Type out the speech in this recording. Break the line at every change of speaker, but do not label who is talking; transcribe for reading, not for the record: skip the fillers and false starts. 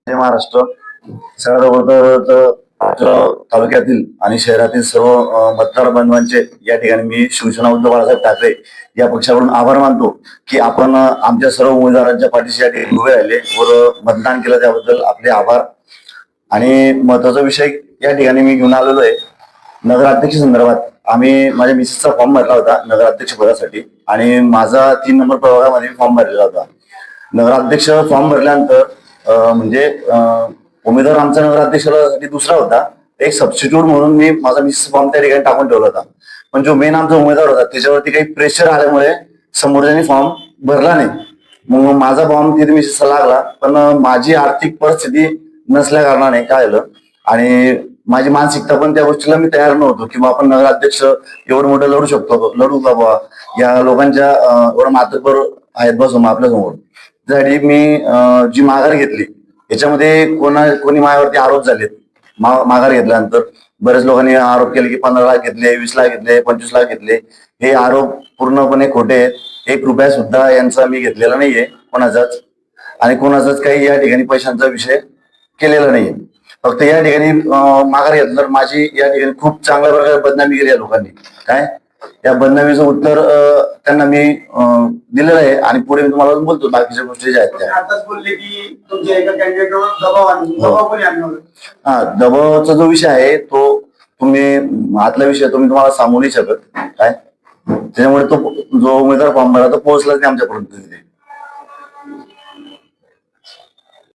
जय महाराष्ट्र. सगळ्यात अगोदर तालुक्यातील आणि शहरातील सर्व मतदार बांधवांचे या ठिकाणी मी शिवसेना उद्धव बाळासाहेब ठाकरे या पक्षाकडून आभार मानतो की आपण आमच्या सर्व उमेदवारांच्या पाठीशी या ठिकाणी उभे राहिले व मतदान केलं, त्याबद्दल आपले आभार. आणि महत्वाचा विषय या ठिकाणी मी घेऊन आलेलो आहे नगराध्यक्ष संदर्भात. आम्ही माझ्या मिसेसचा फॉर्म भरला होता नगराध्यक्ष पदासाठी आणि माझा 3 नंबर प्रभागामध्ये फॉर्म भरलेला होता. नगराध्यक्ष फॉर्म भरल्यानंतर म्हणजे उमेदवार आमचा नगराध्यक्षासाठी दुसरा होता. एक सबस्टिट्यूट म्हणून मी माझा मिसेस फॉर्म त्या ठिकाणी टाकून ठेवला होता. पण जो मेन आमचा उमेदवार होता त्याच्यावरती काही प्रेशर आल्यामुळे समोरच्यानी फॉर्म भरला नाही. मग माझा फॉर्म तिथे मिसेसचा लागला, पण माझी आर्थिक परिस्थिती नसल्या कारणाने काय झालं आणि माझी मानसिकता पण त्या गोष्टीला मी तयार नव्हतो की आपण नगराध्यक्ष एवढं मोठं लढू शकतो, लढू का बाबा या लोकांच्या एवढं मातबर आहेत बसून आपल्यासमोर. त्यासाठी मी जी माघार घेतली याच्यामध्ये कोणी माझ्यावरती आरोप झालेत. माघार घेतल्यानंतर बरेच लोकांनी आरोप केले की 15 लाख घेतले, 20 लाख घेतले, 25 लाख घेतले. हे आरोप पूर्णपणे खोटे आहेत. 1 रुपया सुद्धा यांचा मी घेतलेला नाहीये कोणाचाच, आणि कोणाचाच काही या ठिकाणी पैशांचा विषय केलेला नाहीये. फक्त या ठिकाणी माघार घेतलं तर माझी या ठिकाणी खूप चांगल्या प्रकारे बदनामी केली या लोकांनी. काय या बदनामीचं उत्तर त्यांना मी दिलेलं आहे आणि पुढे मी तुम्हाला बोलतो बाकीच्या गोष्टी ज्या आहेत त्या.
आताच बोलले की तुमच्या एका कॅन्डिडेटवर दबाव कोणी आणला?
हा, दबावाचा जो विषय आहे तो तुम्ही आतला विषय तुम्हाला सांगू नाही शकत. काय त्याच्यामुळे तो जो उमेदवार फॉर्म भरला तो पोहोचलाच नाही आमच्यापर्यंत तिथे.